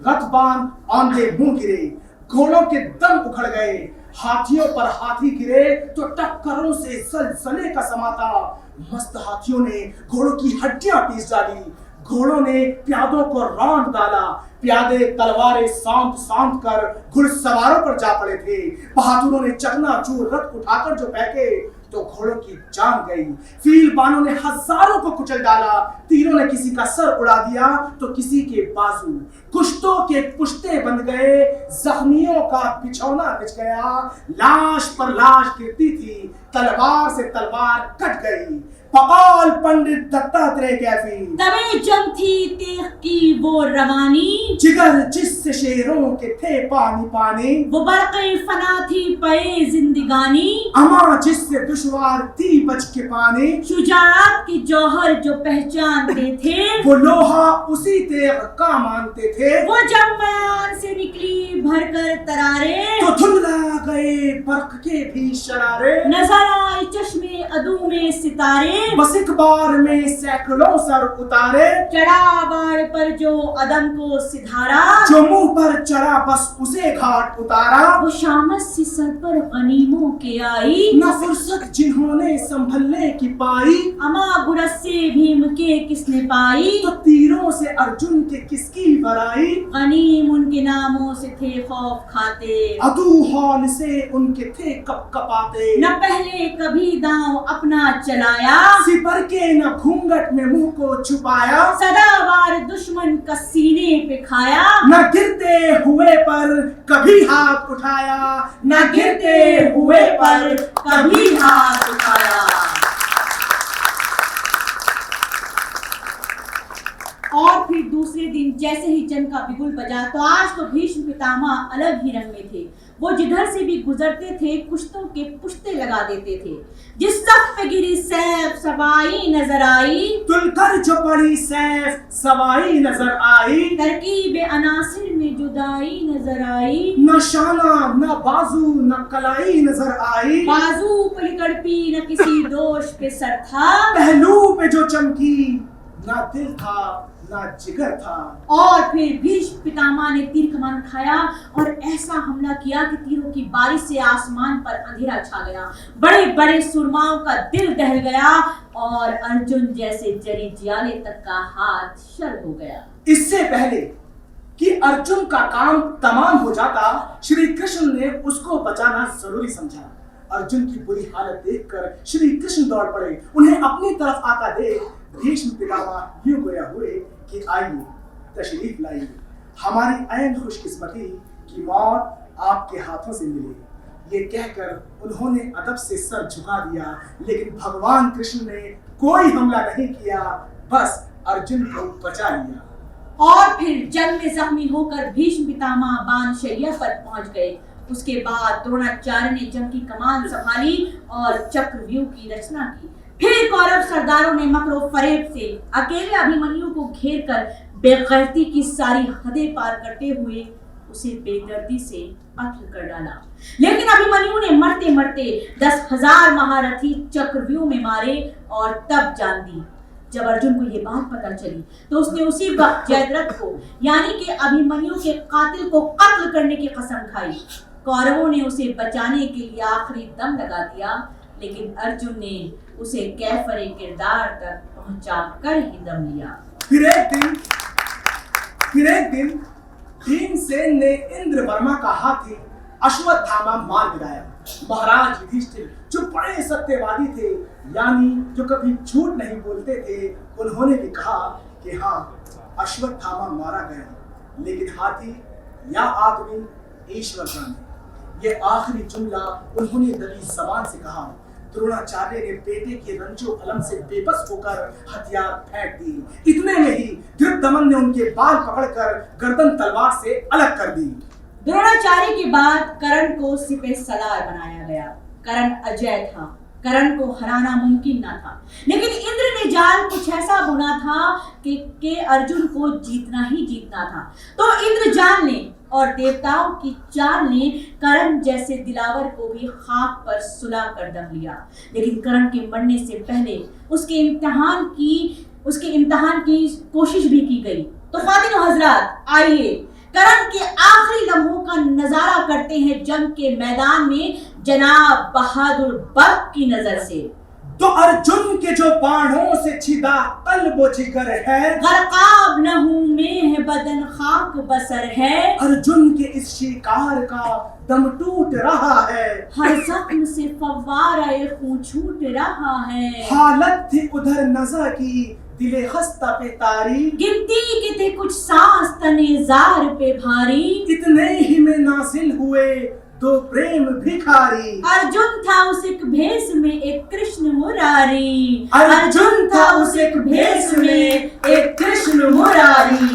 Speaker 2: रथ बान आंधे मुंह गिरे, घोड़ों के दम उखड़ गए। हाथियों पर हाथी गिरे तो टक्करों से सलसले का समा था। मस्त हाथियों ने घोड़ों की हड्डियां पीस डाली, घोड़ों ने प्यादों को रौंद डाला, प्यादे तलवारें सांत सांत कर घुड़सवारों पर जा पड़े थे। बहादुरों ने चकनाचूर रथ उठाकर जो फेंके तो घोड़ों की जान गई। फीलबानों ने हजारों को कुचल डाला, तीरों ने किसी का सर उड़ा दिया तो किसी के बाजू, कुश्तों के पुश्ते बंध गए, जख्मियों का बिछौना बिछ गया, लाश पर लाश गिरती थी, तलवार से तलवार कट गई। पकाल पंडित दत्तात्रेय कैफी,
Speaker 1: तबे जंग थी तेग की वो रवानी,
Speaker 2: जिगर जिससे शेरों के थे पानी पानी,
Speaker 1: वो बरक़े फना थी पे जिंदगानी,
Speaker 2: अमा जिससे दुश्वार थी बच के पानी,
Speaker 1: शुजाअत की जौहर जो पहचानते थे,
Speaker 2: वो लोहा उसी तेग का मानते थे।
Speaker 1: वो जब बयान से निकली भरकर तरारे,
Speaker 2: तो धुंधला गए बर्क के भी शरारे,
Speaker 1: नजर आए चश्मे अदू में सितारे,
Speaker 2: बस एक बार में सैकड़ों सर उतारे,
Speaker 1: चढ़ा बाढ़ पर जो अदम को सिधारा,
Speaker 2: जो मुंह पर चढ़ा बस उसे घाट उतारा।
Speaker 1: वो शामत सी सर पर गनीमों के आई,
Speaker 2: न फुर्सत जिन्होंने संभलने की पाई,
Speaker 1: अमा गुरस से भीम के किसने पाई,
Speaker 2: तो तीरों से अर्जुन के किसकी बराई,
Speaker 1: गनीम उनके नामों से थे खौफ खाते,
Speaker 2: अदू हौल से उनके थे कप कपाते,
Speaker 1: न पहले कभी दांव अपना चलाया,
Speaker 2: सिपर के न घूंघट में मुंह को छुपाया,
Speaker 1: सदाबार दुश्मन का सीने पे खाया,
Speaker 2: न गिरते हुए पर कभी हाथ उठाया,
Speaker 1: न गिरते हुए पर कभी हाथ उठाया। और फिर दूसरे दिन जैसे ही जंग का बिगुल बजा तो आज तो भीष्म पितामह अलग ही रंग में थे। वो जिधर से भी गुजरते थे कुश्तों के पुश्ते लगा देते थे। जिस सफ पे गिरी सैफ सवाई नजर आई,
Speaker 2: तुलकर जो पड़ी सैफ सवाई नजर आई,
Speaker 1: तरकीब अनासिर में जुदाई नजर आई,
Speaker 2: न शाना न बाजू न कलाई नजर आई,
Speaker 1: बाजू पे कड़पी न किसी दोष पे सर था,
Speaker 2: पहलू पे जो चमकी ना दिल था ना जिगर था।
Speaker 1: और फिर भीष्म पितामह ने तीर कमान उठाया और ऐसा हमला किया कि तीरों की बारिश से आसमान पर अंधेरा छा गया, बड़े बड़े सुरमाओं का दिल दहल गया और अर्जुन जैसे जरी जियाले तक का हाथ शर हो गया।
Speaker 2: इससे पहले कि अर्जुन का काम तमाम हो जाता, श्री कृष्ण ने उसको बचाना जरूरी समझा। अर्जुन की बुरी हालत देखकर श्री कृष्ण दौड़ पड़े, उन्हें अपनी तरफ आता देख भीष्म पितामह यूं गोया हुए कि आइए तशरीफ लाइए, हमारी ऐन खुशकिस्मती की मौत आपके हाथों से मिले। ये कहकर उन्होंने अदब से सर झुका दिया, लेकिन भगवान कृष्ण ने कोई हमला नहीं किया, बस अर्जुन को बचा लिया।
Speaker 1: और फिर जंग में जख्मी होकर भीष्म पितामह बाणशैया पर पहुंच गए। उसके बाद द्रोणाचार्य ने जंग की कमान संभाली और चक्रव्यूह की रचना की। फिर कौरव सरदारों ने मकरो फरेब से अकेले अभिमन्यु को घेर कर बेगैरती की सारी हदें पार करते हुए उसे बेदर्दी से कत्ल कर डाला। लेकिन अभिमन्यु ने मरते मरते 10,000 महारथी चक्रव्यूह में मारे और तब जान दी। जब अर्जुन को ये बात पता चली तो उसने उसी वक्त जयद्रथ को यानी कि अभिमन्यु के कातिल को कत्ल करने की कसम खाई। कौरवों ने उसे बचाने के लिए आखिरी दम लगा दिया, लेकिन अर्जुन ने उसे कैफरे किरदार तक पहुंचा कर ही दम लिया।
Speaker 2: फिर एक दिन भीमसेन ने इंद्र वर्मा का हाथी अश्वत्थामा मार गिराया। महाराज युधिष्ठिर जो बड़े सत्यवादी थे, यानी जो कभी झूठ नहीं बोलते थे, उन्होंने भी कहा कि हाँ अश्वत्थामा मारा गया, लेकिन हाथी या आदमी ईश्वर जाने। ये आखिरी जुमला उन्होंने दबी जबान से कहा। द्रोणाचार्य ने बेटे के रंजो अलम से बेबस होकर हथियार फेंक दी। इतने में ही धृतदमन ने उनके बाल पकड़कर गर्दन तलवार से अलग कर दी।
Speaker 1: द्रोणाचार्य के बाद कर्ण को सिपह सलार बनाया गया। कर्ण अजय था, कर्ण को हराना मुमकिन न था, लेकिन इंद्र ने जाल कुछ ऐसा बुना था कि अर्जुन को जीतना ही जीतना था। तो इंद्र जान ने और देवताओं की चाल ने कर्ण जैसे दिलावर को भी खाक पर सुला कर दम लिया। लेकिन कर्ण के मरने से पहले उसके इम्तिहान की कोशिश भी की गई। तो ख्वातीन हजरात, आइए करण के आखिरी लम्हों का नजारा करते हैं जंग के मैदान में जनाब बहादुर बख्त की नजर से।
Speaker 2: तो अर्जुन के जो बाणों से छिदा कल्ब जिगर है,
Speaker 1: गरकाब न हूं मैं है बदन खाक बसर है।
Speaker 2: अर्जुन के इस शिकार का दम टूट रहा है,
Speaker 1: हर जख्म से फव्वारा खून छूट रहा है।
Speaker 2: हालत थी उधर नजर की दिले खस्ता पे तारी,
Speaker 1: गिनती के थे कुछ सांस तने जार पे भारी।
Speaker 2: इतने ही में नाजिल हुए दो प्रेम भिखारी।
Speaker 1: अर्जुन था उस एक भेष में एक कृष्ण मुरारी।
Speaker 2: अर्जुन था उस एक भेष में एक कृष्ण मुरारी।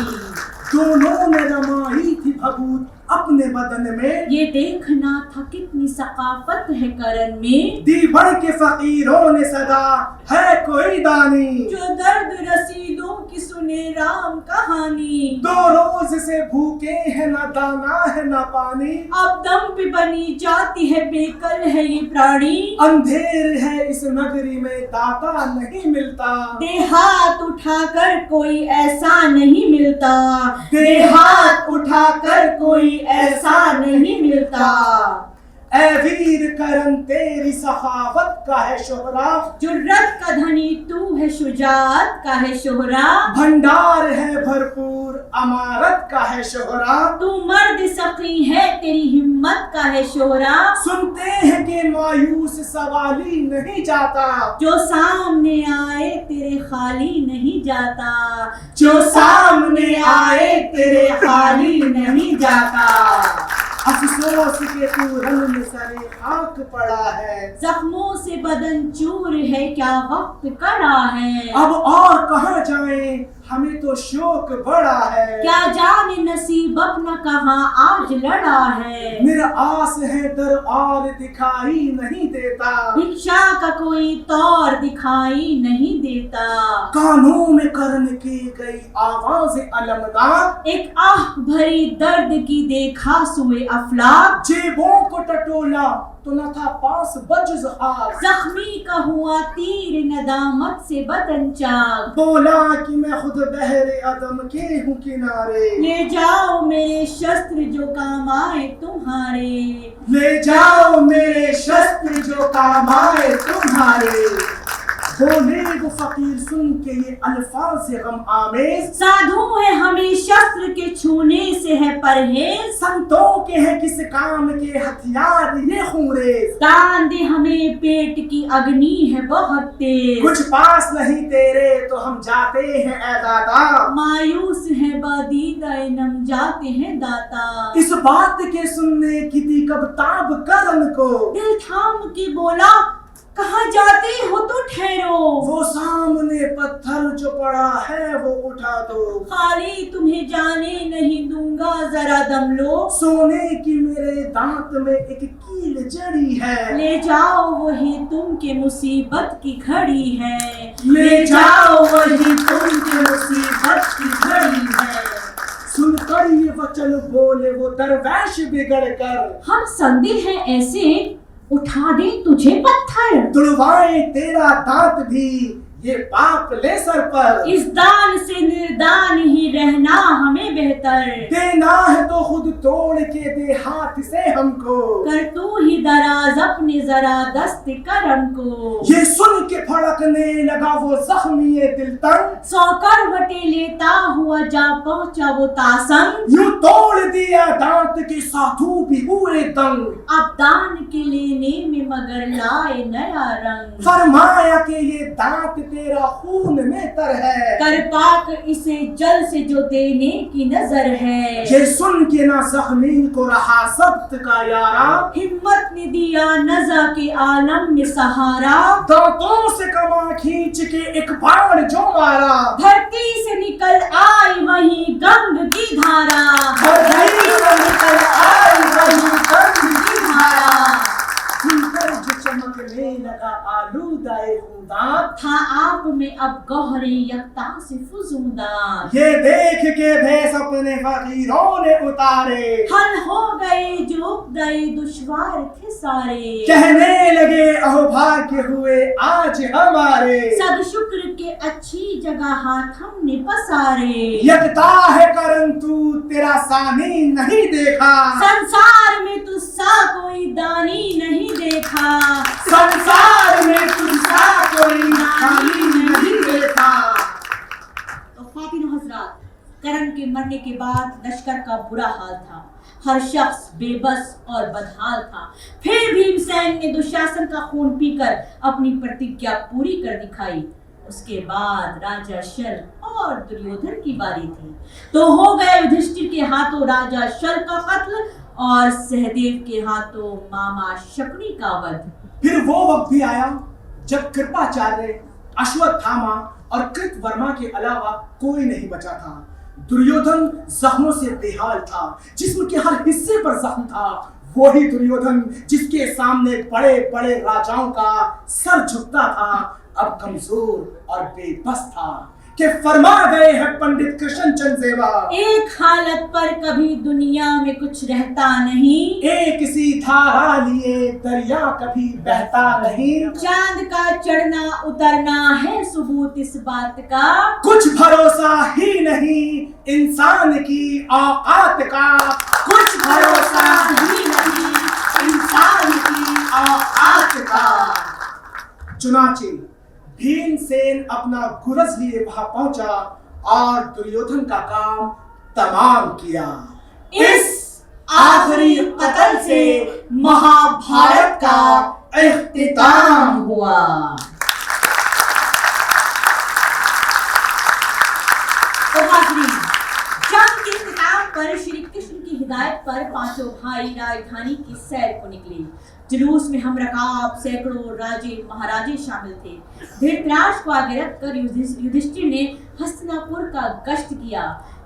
Speaker 2: दोनों ने रमाई थी भभूत अपने बदन में,
Speaker 1: ये देखना था कितनी सकाफत है करण में।
Speaker 2: दीवार के फकीरों ने सदा है कोई दानी,
Speaker 1: जो दर्द रसीदों की सुने राम कहानी।
Speaker 2: 2 रोज से भूखे हैं, ना दाना है ना पानी,
Speaker 1: अब दम पे बनी जाती है बेकल है ये प्राणी।
Speaker 2: अंधेर है इस नगरी में दाता नहीं मिलता,
Speaker 1: दे हाथ उठाकर कोई ऐसा नहीं मिलता।
Speaker 2: दे हाथ उठाकर कोई
Speaker 1: ऐसा नहीं मिलता।
Speaker 2: ऐ वीर करण तेरी सखावत का है शोहरा,
Speaker 1: जुर्रत का धनी तू है शुजात का है शोहरा।
Speaker 2: भंडार है भरपूर अमारत का है शोहरा,
Speaker 1: तू मर्द सखी है तेरी हिम्मत का है शोहरा।
Speaker 2: सुनते हैं कि मायूस सवाली नहीं जाता,
Speaker 1: जो सामने आए तेरे खाली नहीं जाता।
Speaker 2: जो सामने आए तेरे खाली नहीं जाता। अफसोस के तू रंग में सरे खाक पड़ा है,
Speaker 1: जख्मों से बदन चूर है क्या वक्त कड़ा है।
Speaker 2: अब और कहाँ जाएं हमें तो शोक बड़ा है।
Speaker 1: क्या जाने नसीब अपना कहाँ आज लड़ा है।
Speaker 2: मेरा आस है दर और दिखाई नहीं देता,
Speaker 1: भिक्षा का कोई तौर दिखाई नहीं देता।
Speaker 2: कानों में करण की गई आवाज अलमदार,
Speaker 1: एक आह भरी दर्द की देखा सुए अफलाक।
Speaker 2: जेबों को टटोला तो न था पास बजुज़ हार,
Speaker 1: जख्मी का हुआ तीर नदामत से बदन चाक।
Speaker 2: बोला कि मैं खुद बहरे अदम के हूँ किनारे,
Speaker 1: ले जाओ मेरे शस्त्र जो काम आए तुम्हारे।
Speaker 2: ले जाओ मेरे शस्त्र जो काम आए तुम्हारे। बोले वो फकीर सुन के ये अल्फाज गम आमेज,
Speaker 1: साधु है हमें शस्त्र के छूने से है परहेज।
Speaker 2: संतों के हैं किस काम के हथियार ये खूंरेज।
Speaker 1: दान दे हमें पेट की अग्नि है बहुत तेज।
Speaker 2: कुछ पास नहीं तेरे तो हम जाते हैं ऐ दाता,
Speaker 1: मायूस है बदीदा नम जाते हैं दाता।
Speaker 2: इस बात के सुनने की थी कब ताब करन को,
Speaker 1: दिल थाम के बोला कहाँ जाते हो तो ठहरो।
Speaker 2: वो सामने पत्थर जो पड़ा है वो उठा दो,
Speaker 1: खाली तुम्हें जाने नहीं दूंगा जरा दम लो।
Speaker 2: सोने की मेरे दांत में एक कील जड़ी है,
Speaker 1: ले जाओ वही तुम के मुसीबत की घड़ी है।
Speaker 2: ले जाओ
Speaker 1: वही तुम के मुसीबत की घड़ी है।
Speaker 2: सुनकर ये वचन बोले वो दरवेश बिगड़ कर,
Speaker 1: हम संदेह हैं ऐसे उठा दे तुझे पत्थर।
Speaker 2: तुड़वाए तेरा दांत भी ये पाप ले सर पर।
Speaker 1: इस दान से निर्दान ही रहना हमें बेहतर।
Speaker 2: देना है तो खुद तोड़ के दे हाथ से हमको,
Speaker 1: कर तू ही दराज अपने जरा दस्त करम को।
Speaker 2: ये सुन के फड़कने लगा वो जख्मी ये दिल तंग,
Speaker 1: 100 करवटें लेता हुआ जा पहुंचा वो तासंग।
Speaker 2: यूं तोड़ दिया दांत के साधु भी हुए दंग,
Speaker 1: अब दान के लेने में मगर लाए नया रंग।
Speaker 2: फरमाया कि ये दांत तेरा खून में तर है,
Speaker 1: कर पाक इसे जल से जो देने की नजर है।
Speaker 2: ये सुन के ना जख्मी को रहा सब्त का यारा,
Speaker 1: हिम्मत ने दिया नजा के आलम में सहारा।
Speaker 2: दांतों से कमा खींच के एक बाण जो मारा,
Speaker 1: धरती से निकल आई वही गंग की धारा।
Speaker 2: धरती से निकल आई वही गंग की
Speaker 1: धारा।
Speaker 2: सुनकर जो चमक महकने लगा आलूदाए खूंदान।
Speaker 1: था आप में अब गौहरे यकता से फुजूदान।
Speaker 2: ये देख के भेस अपने फकीरों ने उतारे,
Speaker 1: हल हो गए जो गए दुश्वार थे सारे।
Speaker 2: कहने लगे अहो भाग्य हुए आज हमारे,
Speaker 1: सद शुक्र के अच्छी जगह हाथ हमने पसारे।
Speaker 2: यकता है करम तू तेरा सानी नहीं देखा,
Speaker 1: संसार में तुझसा कोई दानी नहीं देखा।
Speaker 2: संसार में तुझसा कोई दानी नहीं देखा।
Speaker 1: तो ख्वातीन हजरात, करण के मरने के बाद लश्कर का बुरा हाल था। हर शख्स बेबस और बदहाल था। फिर भीमसेन ने दुशासन का खून पीकर अपनी प्रतिज्ञा पूरी कर दिखाई। उसके बाद राजा शल और दुर्योधन की बारी थी। तो हो गए युधिष्ठिर के हाथों राजा शल का कत्ल और सहदेव के हाथों मामा शकुनी का वध।
Speaker 2: फिर वो वक्त भी आया जब कृपाचार्य, अश्वत्थामा और कृतवर्मा के अलावा कोई नहीं बचा था। दुर्योधन जख्मों से बेहाल था, जिस्म के हर हिस्से पर जख्म था। वही दुर्योधन जिसके सामने बड़े बड़े राजाओं का सर झुकता था, अब कमजोर और बेबस था कि फरमा गए हैं पंडित कृष्ण चंद्र सेवा,
Speaker 1: एक हालत पर कभी दुनिया में कुछ रहता नहीं।
Speaker 2: एक सी धारा लिए दरिया कभी बहता नहीं।
Speaker 1: चांद का चढ़ना उतरना है सबूत इस बात का।
Speaker 2: कुछ भरोसा ही नहीं इंसान की औकात का, कुछ भरोसा ही नहीं इंसान की औकात का। चुनाचे भीमसेन अपना गुरज लिए वहां पहुंचा और दुर्योधन का काम तमाम किया।
Speaker 1: इस आखिरी कत्ल से महाभारत का इख्तिताम हुआ। तो हाज़रीन, जंग के इख्तिताम पर श्री कृष्ण की हिदायत पर पांचों भाई राजधानी की सैर को निकले। जुलूस में हम रकाब सैकड़ों राजे महाराजे शामिल थे। धृतराष्ट्र को आगे रखकर युधिष्ठिर ने हस्तिनापुर का गश्त किया।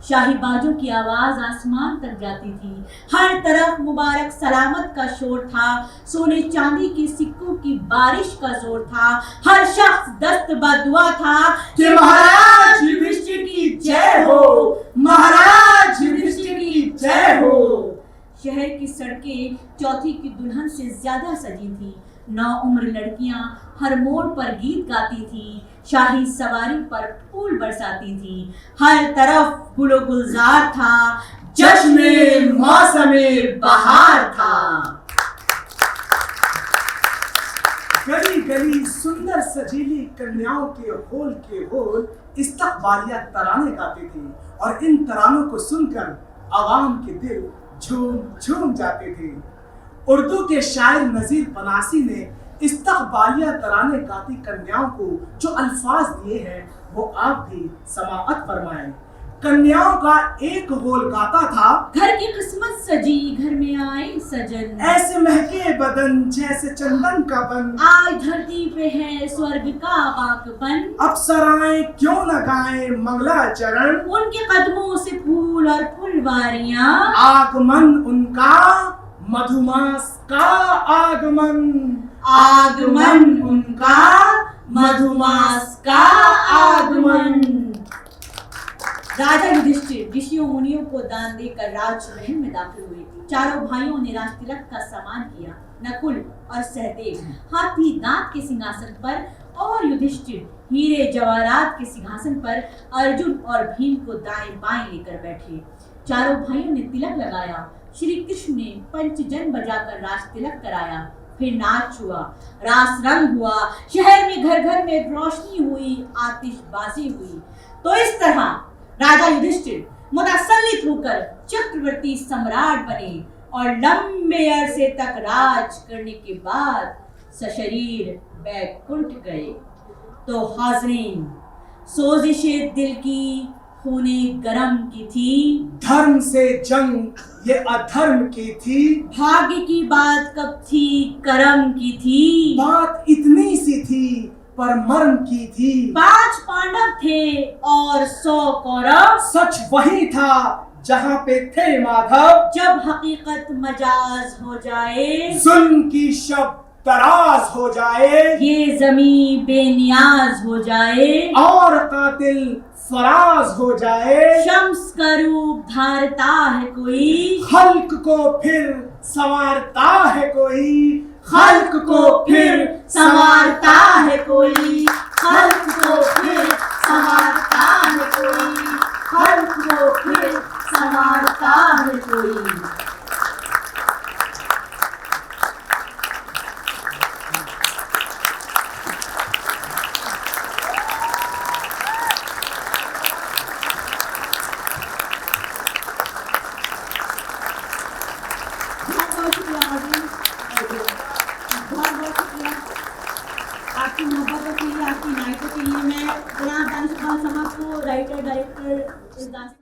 Speaker 1: शाही बाजों की आवाज आसमान तक जाती थी। हर तरफ मुबारक सलामत का शोर था। सोने चांदी के सिक्कों की बारिश का जोर था। हर शख्स दस्त बदुआ था
Speaker 2: कि महाराज युधिष्ठिर की जय हो, महाराज युधिष्ठिर की जय हो।
Speaker 1: शहर की सड़कें चौथी की दुल्हन से ज्यादा सजी थी। नौउम्र लड़कियां हर मोड़ पर गीत गाती थी। शाही सवारी पर फूल बरसाती थी। हर तरफ गुलो गुलजार था। जश्न मौसमे बहार था।
Speaker 2: गली गली सुंदर सजीली कन्याओं के होल इस्तकबालिया तराने गाते थे और इन तरानों को सुनकर आवाम के दिल झूम झूम जाते थे। उर्दू के शायर नजीर बनासी ने इस्तकबालिया तराने गाती कन्याओं को जो अल्फाज दिए हैं वो आप भी समाअत फरमाएं। कन्याओं का एक होल गाता था,
Speaker 1: घर की किस्मत सजी घर में आए सजन,
Speaker 2: ऐसे महके बदन जैसे चंदन का बन,
Speaker 1: आज धरती पे है स्वर्ग का वाकपन,
Speaker 2: अप्सराएं क्यों न गाएं मंगला चरण,
Speaker 1: उनके कदमों से फूल और फुलवारियां,
Speaker 2: आगमन उनका मधुमास का आगमन,
Speaker 1: आगमन उनका मधुमास का आगमन। राजा युधिष्ठिर ऋषियों मुनियों को दान देकर राजमहल में दाखिल हुए। चारों भाइयों ने राज तिलक का सम्मान किया। नकुल और सहदेव हाथी दांत के सिंहासन पर और युधिष्ठिर हीरे जवाहरात के सिंहासन पर अर्जुन और भीम को दाएं बाएं लेकर बैठे। चारों भाइयों ने तिलक लगाया। श्री कृष्ण ने पंचजन बजाकर राज तिलक कराया। फिर नाच हुआ, रास रंग हुआ, शहर में घर घर में रोशनी हुई, आतिशबाजी हुई। तो इस तरह राजा युधिष्ठिर मुतसल्लित होकर चक्रवर्ती सम्राट बने और लंबे अरसे तक राज करने के बाद सशरीर बैकुंठ गए। तो हाज़रीन, सोजिशे दिल की खूने गरम की थी,
Speaker 2: धर्म से जंग ये अधर्म की थी,
Speaker 1: भाग्य की बात कब थी करम की थी,
Speaker 2: बात इतनी सी थी पर मर्म की थी।
Speaker 1: 5 पांडव थे और 100 कौरव,
Speaker 2: सच वही था जहाँ पे थे माधव,
Speaker 1: जब हकीकत मजाज हो जाए,
Speaker 2: जुल्म की शब तराज हो जाए,
Speaker 1: ये जमी बेनियाज हो जाए,
Speaker 2: और कातिल फराज हो जाए।
Speaker 1: शम्स का रूप धारता है कोई,
Speaker 2: खल्क को फिर संवारता है कोई,
Speaker 1: खल्क को फिर संवारता है कोई, खल्क को फिर संवारता है कोई, खल्क को फिर संवारता है कोई। बहुत शुक्रिया बहुत शुक्रिया आपकी मोहब्बतों के लिए, आपकी नाइटों के लिए। मैं जनाब दानिश इकबाल साहब को, राइटर डायरेक्टर इस डांस